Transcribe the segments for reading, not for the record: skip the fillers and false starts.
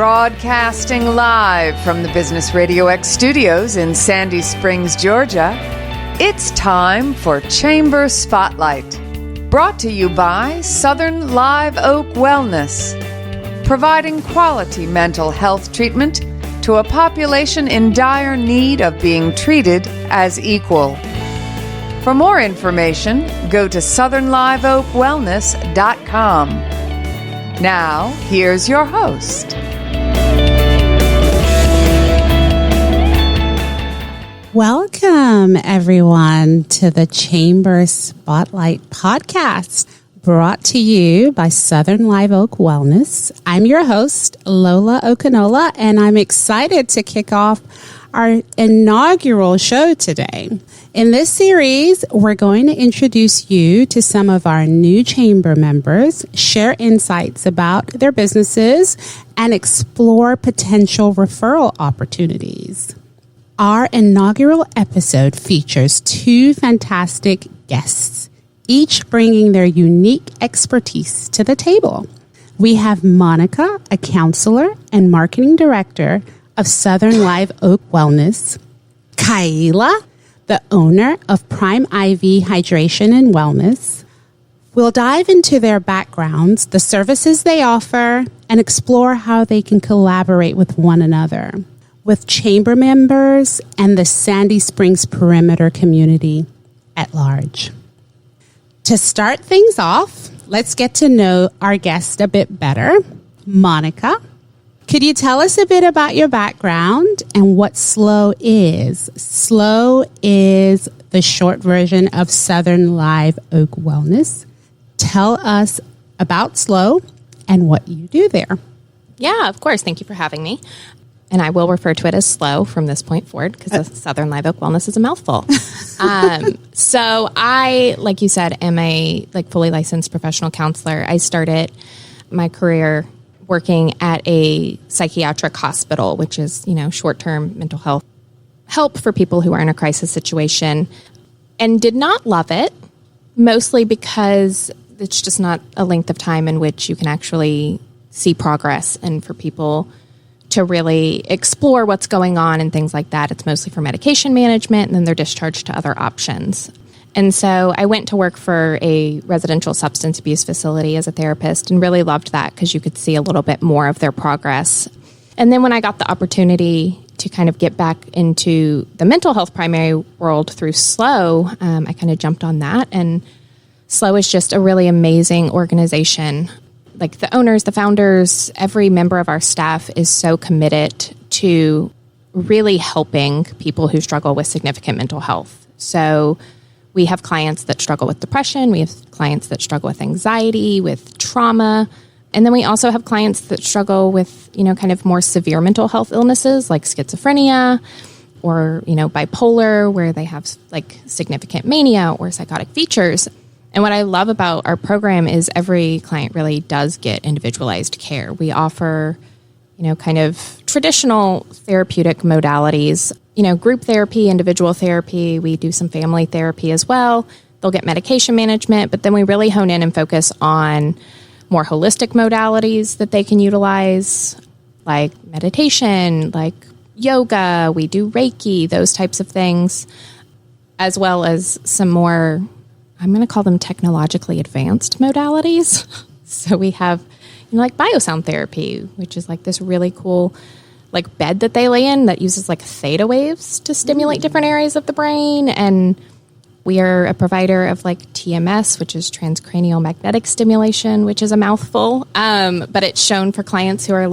Broadcasting live from the Business RadioX studios in Sandy Springs, Georgia, it's time for Chamber Spotlight. Brought to you by Southern Live Oak Wellness, providing quality mental health treatment to a population in dire need of being treated as equal. For more information, go to southernliveoakwellness.com. Now, here's your host. Welcome, everyone, to the Chamber Spotlight podcast, brought to you by Southern Live Oak Wellness. I'm your host, Lola Okunola, and I'm excited to kick off our inaugural show today. In this series, we're going to introduce you to some of our new chamber members, share insights about their businesses, and explore potential referral opportunities. Our inaugural episode features two fantastic guests, each bringing their unique expertise to the table. We have Monica, a counselor and marketing director of Southern Live Oak Wellness, Kaila, the owner of Prime IV Hydration and Wellness. We'll dive into their backgrounds, the services they offer, and explore how they can collaborate with one another, with chamber members and the Sandy Springs perimeter community at large. To start things off, let's get to know our guest a bit better. Monica, could you tell us a bit about your background and what SLOW is? SLOW is the short version of Southern Live Oak Wellness. Tell us about SLOW and what you do there. Yeah, of course. Thank you for having me. And I will refer to it as SLOW from this point forward because Southern Live Oak Wellness is a mouthful. So I, like you said, am a fully licensed professional counselor. I started my career working at a psychiatric hospital, which is, short-term mental health help for people who are in a crisis situation, and did not love it, mostly because it's just not a length of time in which you can actually see progress, and for people to really explore what's going on and things like that. It's mostly for medication management, and then they're discharged to other options. And so I went to work for a residential substance abuse facility as a therapist and really loved that because you could see a little bit more of their progress. And then when I got the opportunity to kind of get back into the mental health primary world through SLOW, I kind of jumped on that. And SLOW is just a really amazing organization. Like the owners, the founders, every member of our staff is so committed to really helping people who struggle with significant mental health. So we have clients that struggle with depression. We have clients that struggle with anxiety, with trauma. And then we also have clients that struggle with, kind of more severe mental health illnesses like schizophrenia or, bipolar, where they have significant mania or psychotic features. And what I love about our program is every client really does get individualized care. We offer, kind of traditional therapeutic modalities, group therapy, individual therapy. We do some family therapy as well. They'll get medication management, but then we really hone in and focus on more holistic modalities that they can utilize, like meditation, like yoga. We do Reiki, those types of things, as well as some more, I'm going to call them technologically advanced modalities. So we have, biosound therapy, which is this really cool, bed that they lay in that uses theta waves to stimulate different areas of the brain. And we are a provider of TMS, which is transcranial magnetic stimulation, which is a mouthful. But it's shown for clients who are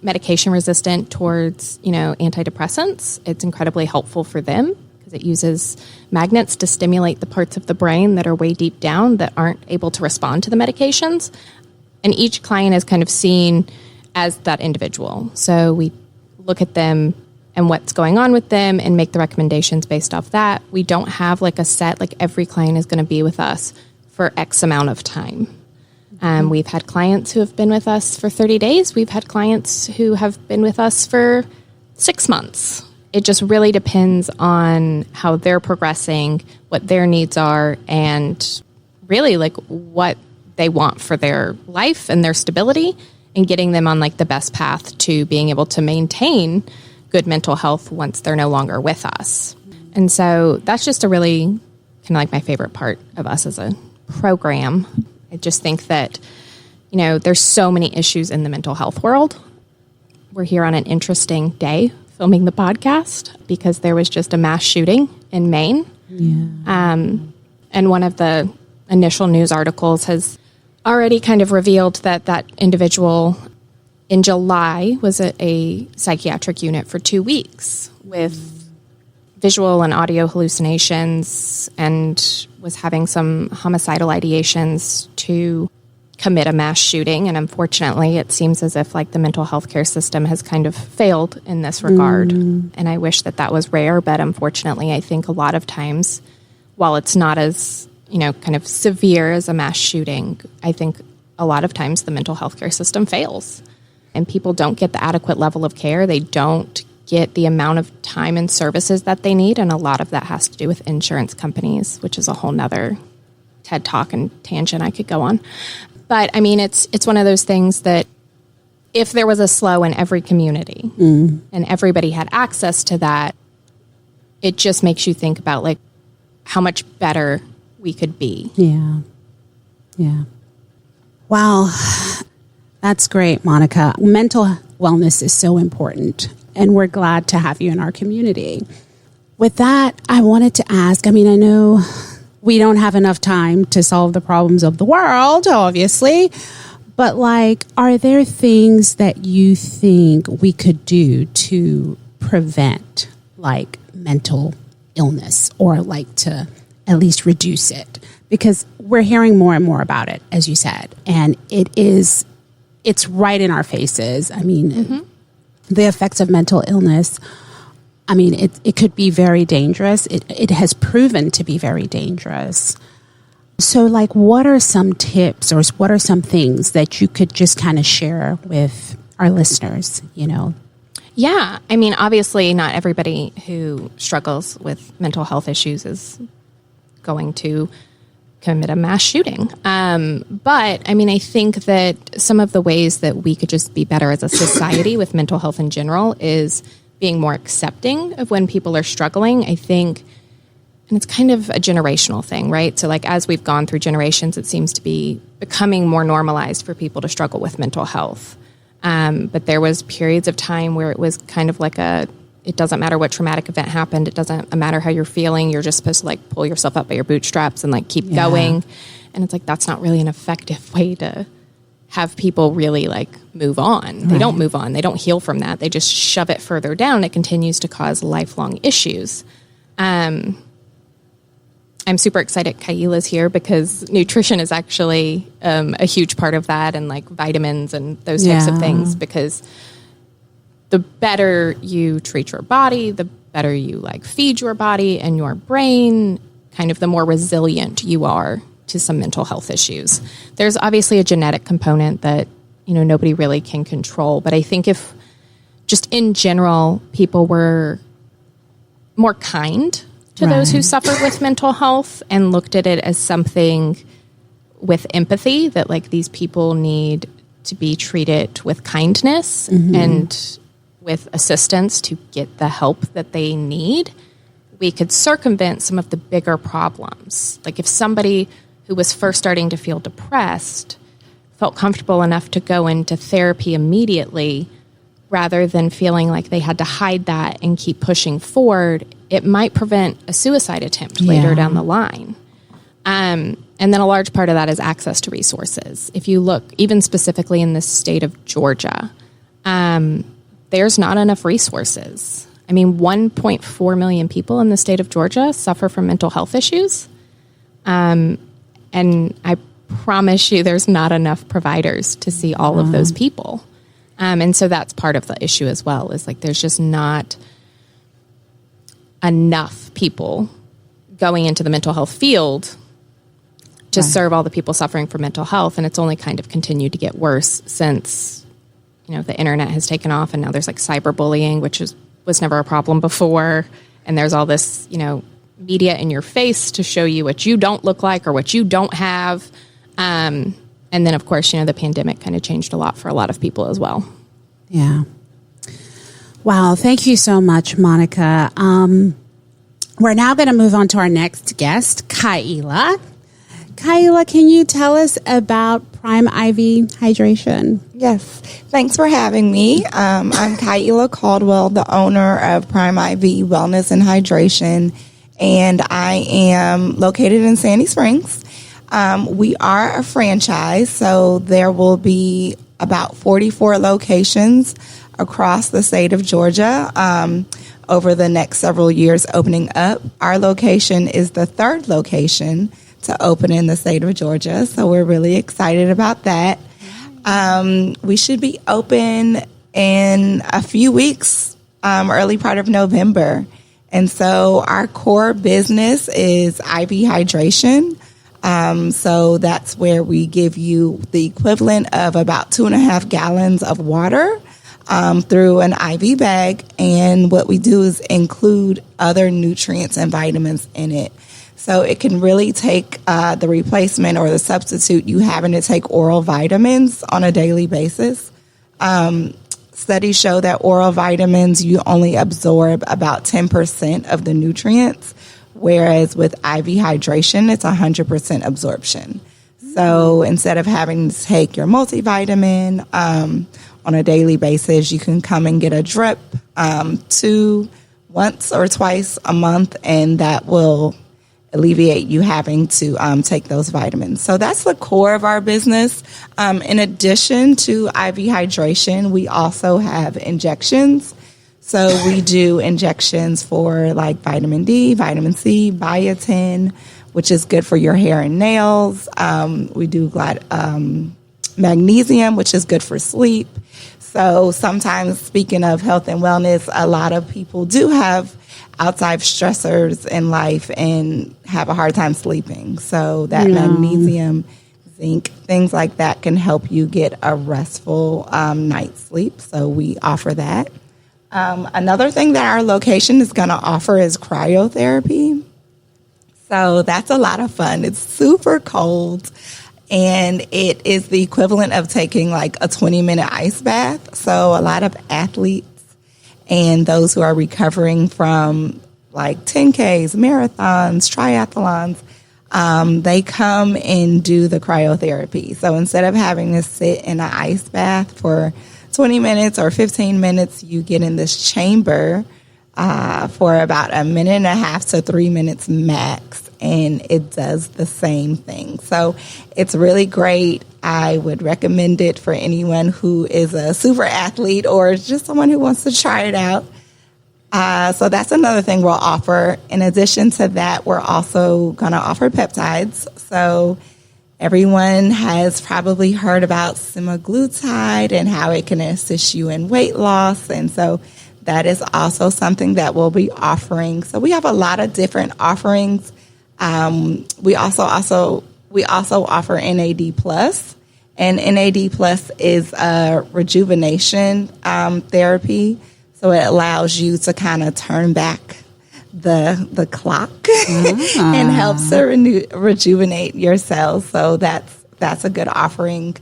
medication resistant towards, antidepressants. It's incredibly helpful for them. It uses magnets to stimulate the parts of the brain that are way deep down that aren't able to respond to the medications. And each client is kind of seen as that individual. So we look at them and what's going on with them and make the recommendations based off that. We don't have a set, every client is going to be with us for X amount of time. We've had clients who have been with us for 30 days. We've had clients who have been with us for 6 months. It just really depends on how they're progressing, what their needs are, and really what they want for their life and their stability. and getting them on like the best path to being able to maintain good mental health once they're no longer with us. And so that's just a really kind of like my favorite part of us as a program. I just think that, there's so many issues in the mental health world. We're here on an interesting day filming the podcast because there was just a mass shooting in Maine. Yeah. And one of the initial news articles has already kind of revealed that individual in July was at a psychiatric unit for 2 weeks with visual and audio hallucinations and was having some homicidal ideations to commit a mass shooting. And unfortunately, it seems as if like the mental health care system has kind of failed in this regard. And I wish that was rare, but unfortunately, I think a lot of times, while it's not as, kind of severe as a mass shooting, I think a lot of times the mental health care system fails and people don't get the adequate level of care. They don't get the amount of time and services that they need. And a lot of that has to do with insurance companies, which is a whole nother TED Talk and tangent I could go on. But I mean, it's one of those things that if there was a SLO in every community and everybody had access to that, it just makes you think about like how much better we could be. Yeah. Yeah. Wow. That's great, Monica. Mental wellness is so important, and we're glad to have you in our community. With that, I wanted to ask, I know we don't have enough time to solve the problems of the world, obviously, but like, are there things that you think we could do to prevent like mental illness or like to at least reduce it? Because we're hearing more and more about it, as you said, and it's right in our faces. The effects of mental illness, it could be very dangerous. It has proven to be very dangerous. So, like, what are some tips or what are some things that you could just kind of share with our listeners, Yeah. Obviously, not everybody who struggles with mental health issues is going to commit a mass shooting. But I think that some of the ways that we could just be better as a society with mental health in general is being more accepting of when people are struggling. I think, and it's kind of a generational thing, right? So like as we've gone through generations, it seems to be becoming more normalized for people to struggle with mental health. But there was periods of time where it was kind of like it doesn't matter what traumatic event happened. It doesn't matter how you're feeling. You're just supposed to like pull yourself up by your bootstraps and like keep going. And it's like, that's not really an effective way to have people really like move on. They don't move on. They don't heal from that. They just shove it further down. It continues to cause lifelong issues. I'm super excited Kaila's here because nutrition is actually a huge part of that, and like vitamins and those types of things, because the better you treat your body, the better you like feed your body and your brain, kind of the more resilient you are to some mental health issues. There's obviously a genetic component that, nobody really can control. But I think if just in general, people were more kind to those who suffered with mental health and looked at it as something with empathy, that like these people need to be treated with kindness and with assistance to get the help that they need, we could circumvent some of the bigger problems. Like if somebody who was first starting to feel depressed felt comfortable enough to go into therapy immediately, rather than feeling like they had to hide that and keep pushing forward, it might prevent a suicide attempt later down the line. And then a large part of that is access to resources. If you look, even specifically in the state of Georgia, there's not enough resources. 1.4 million people in the state of Georgia suffer from mental health issues. And I promise you there's not enough providers to see all of those people. And so that's part of the issue as well, is like there's just not enough people going into the mental health field to serve all the people suffering from mental health. And it's only kind of continued to get worse since, the internet has taken off, and now there's like cyberbullying, which was never a problem before. And there's all this, media in your face to show you what you don't look like or what you don't have. And then, of course, the pandemic kind of changed a lot for a lot of people as well. Yeah. Wow. Thank you so much, Monica. We're now going to move on to our next guest, Kaila. Kaila, can you tell us about Prime IV Hydration? Yes. Thanks for having me. I'm Kaila Caldwell, the owner of Prime IV Wellness and Hydration, and I am located in Sandy Springs. We are a franchise, so there will be about 44 locations across the state of Georgia over the next several years opening up. Our location is the third location to open in the state of Georgia, so we're really excited about that. We should be open in a few weeks, early part of November. And so our core business is IV hydration. So that's where we give you the equivalent of about 2.5 gallons of water through an IV bag. And what we do is include other nutrients and vitamins in it. So it can really take the replacement or the substitute you having to take oral vitamins on a daily basis. Studies show that oral vitamins, you only absorb about 10% of the nutrients, whereas with IV hydration, it's 100% absorption. So instead of having to take your multivitamin on a daily basis, you can come and get a drip once or twice a month, and that will alleviate you having to take those vitamins. So that's the core of our business. In addition to IV hydration, we also have injections. So we do injections for like vitamin D, vitamin C, biotin, which is good for your hair and nails. We do magnesium, which is good for sleep. So sometimes, speaking of health and wellness, a lot of people do have outside stressors in life and have a hard time sleeping. So that magnesium, zinc, things like that can help you get a restful night's sleep. So we offer that. Another thing that our location is going to offer is cryotherapy. So that's a lot of fun. It's super cold, and it is the equivalent of taking like a 20-minute ice bath. So a lot of athletes and those who are recovering from like 10Ks, marathons, triathlons, they come and do the cryotherapy. So instead of having to sit in an ice bath for 20 minutes or 15 minutes, you get in this chamber for about 1.5 minutes to 3 minutes max, and it does the same thing. So it's really great. I would recommend it for anyone who is a super athlete or just someone who wants to try it out. So that's another thing we'll offer. In addition to that, we're also going to offer peptides. So everyone has probably heard about semaglutide and how it can assist you in weight loss. And so that is also something that we'll be offering. So we have a lot of different offerings. We also offer NAD+, and NAD+ is a rejuvenation therapy. So it allows you to kind of turn back the clock and helps to rejuvenate your cells. So that's a good offering.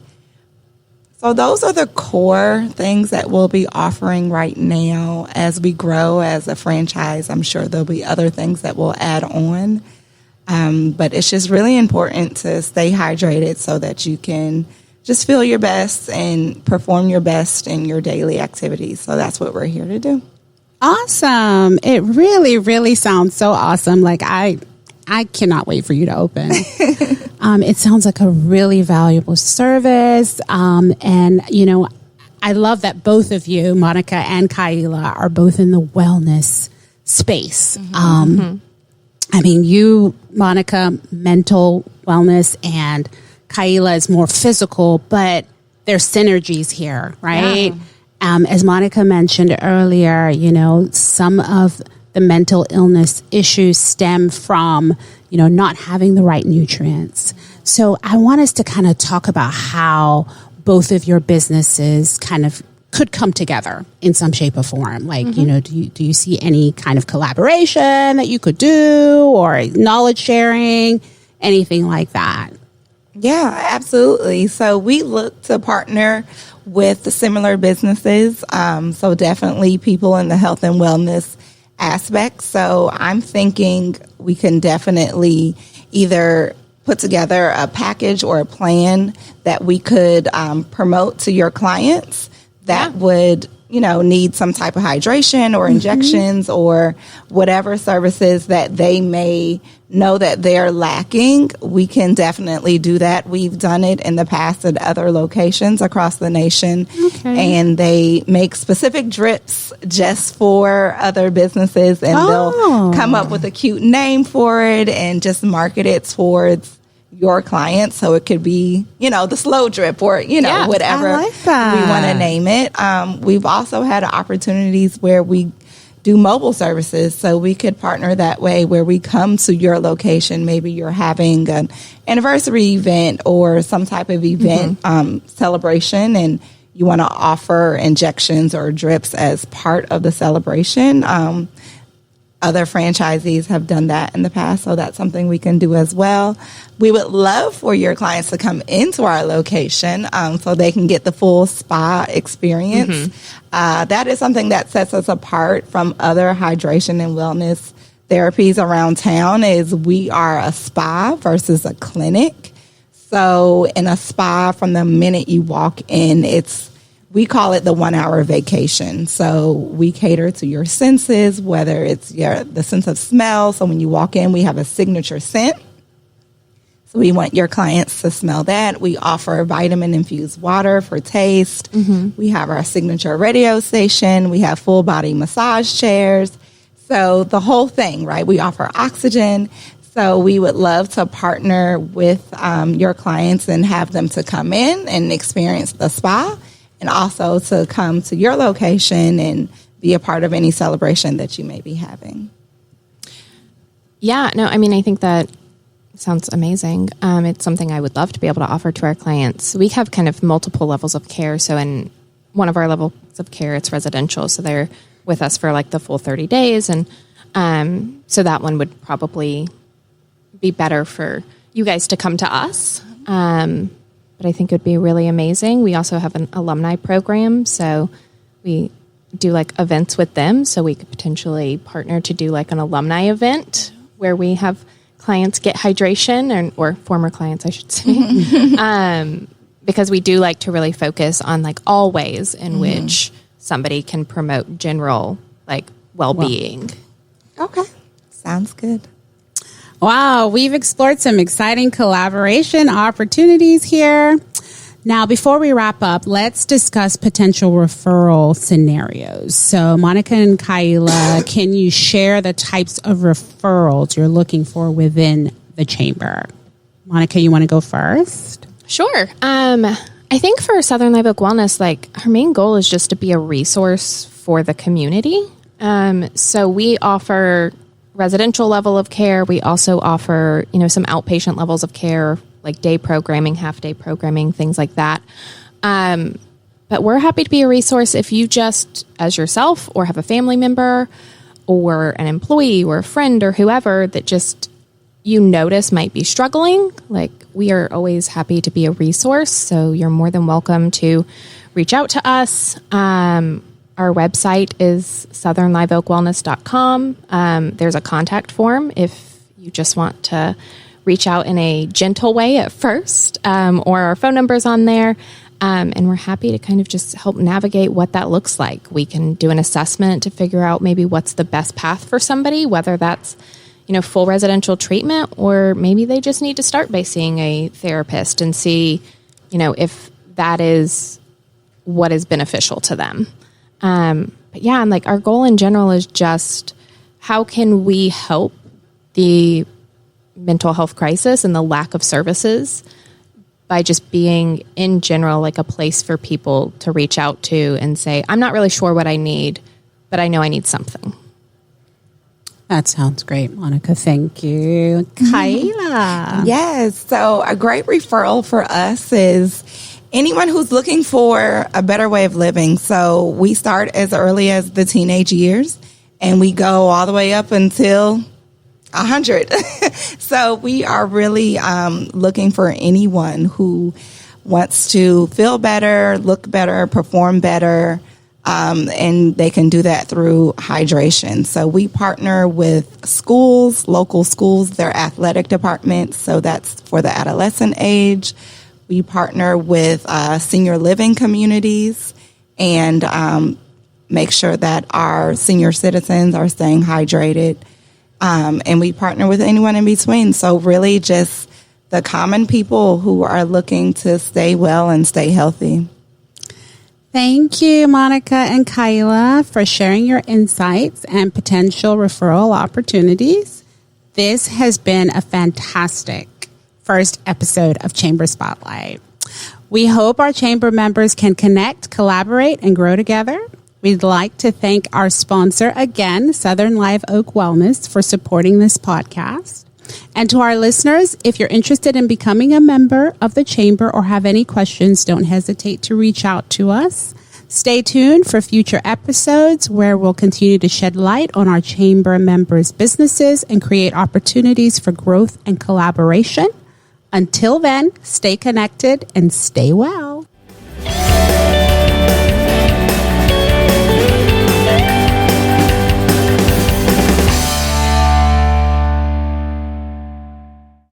So those are the core things that we'll be offering right now. As we grow as a franchise, I'm sure there'll be other things that we'll add on. But it's just really important to stay hydrated so that you can just feel your best and perform your best in your daily activities. So that's what we're here to do. Awesome. It really, really sounds so awesome. Like I cannot wait for you to open. It sounds like a really valuable service. And, I love that both of you, Monica and Kaila, are both in the wellness space. I mean, you, Monica, mental wellness, and Kaila is more physical, but there's synergies here, right? Yeah. As Monica mentioned earlier, some of the mental illness issues stem from, not having the right nutrients. So I want us to kind of talk about how both of your businesses kind of could come together in some shape or form. Like, do you see any kind of collaboration that you could do, or knowledge sharing, anything like that? Yeah, absolutely. So we look to partner with similar businesses. So definitely people in the health and wellness aspect. So I'm thinking we can definitely either put together a package or a plan that we could promote to your clients that would, need some type of hydration or injections or whatever services that they may know that they're lacking. We can definitely do that. We've done it in the past at other locations across the nation. Okay. And they make specific drips just for other businesses, and they'll come up with a cute name for it and just market it towards your clients. So it could be, the slow drip or, whatever we want to name it. We've also had opportunities where we do mobile services. So we could partner that way where we come to your location. Maybe you're having an anniversary event or some type of event celebration, and you want to offer injections or drips as part of the celebration. Other franchisees have done that in the past, so that's something we can do as well. We would love for your clients to come into our location so they can get the full spa experience. That is something that sets us apart from other hydration and wellness therapies around town, is we are a spa versus a clinic. So in a spa, from the minute you walk in, we call it the 1 hour vacation. So we cater to your senses, whether it's the sense of smell. So when you walk in, we have a signature scent. So we want your clients to smell that. We offer vitamin-infused water for taste. We have our signature radio station. We have full-body massage chairs. So the whole thing, right? We offer oxygen. So we would love to partner with your clients and have them to come in and experience the spa, and also to come to your location and be a part of any celebration that you may be having. Yeah, no, I mean, I think that sounds amazing. It's something I would love to be able to offer to our clients. We have kind of multiple levels of care. So in one of our levels of care, it's residential. So they're with us for like the full 30 days. And so that one would probably be better for you guys to come to us. But I think it would be really amazing. We also have an alumni program, so we do like events with them. So we could potentially partner to do like an alumni event where we have clients get hydration, or former clients, I should say, because we do like to really focus on like all ways in which somebody can promote general like well-being. Okay, sounds good. Wow, we've explored some exciting collaboration opportunities here. Now, before we wrap up, let's discuss potential referral scenarios. So, Monica and Kaila, can you share the types of referrals you're looking for within the chamber? Monica, you want to go first? Sure. I think for Southern Live Oak Wellness, like our main goal is just to be a resource for the community. So we offer residential level of care. We also offer, some outpatient levels of care, like day programming, half day programming, things like that. But we're happy to be a resource if you just, as yourself or have a family member or an employee or a friend or whoever that just you notice might be struggling. Like, we are always happy to be a resource. So you're more than welcome to reach out to us. Our website is southernliveoakwellness.com. There's a contact form if you just want to reach out in a gentle way at first, or our phone number's on there. And we're happy to kind of just help navigate what that looks like. We can do an assessment to figure out maybe what's the best path for somebody, whether that's, full residential treatment, or maybe they just need to start by seeing a therapist and see, if that is what is beneficial to them. But yeah, and like our goal in general is just how can we help the mental health crisis and the lack of services by just being in general like a place for people to reach out to and say, I'm not really sure what I need, but I know I need something. That sounds great, Monica. Thank you. Kaila. Yes. So a great referral for us is anyone who's looking for a better way of living. So we start as early as the teenage years, and we go all the way up until 100. So we are really looking for anyone who wants to feel better, look better, perform better, and they can do that through hydration. So we partner with schools, local schools, their athletic departments. So that's for the adolescent age. We partner with senior living communities and make sure that our senior citizens are staying hydrated. And we partner with anyone in between. So really just the common people who are looking to stay well and stay healthy. Thank you, Monica and Kaila, for sharing your insights and potential referral opportunities. This has been a fantastic first episode of Chamber Spotlight. We hope our chamber members can connect, collaborate, and grow together. We'd like to thank our sponsor again, Southern Live Oak Wellness, for supporting this podcast. And to our listeners, if you're interested in becoming a member of the Chamber or have any questions, don't hesitate to reach out to us. Stay tuned for future episodes where we'll continue to shed light on our Chamber members' businesses and create opportunities for growth and collaboration. Until then, stay connected and stay well.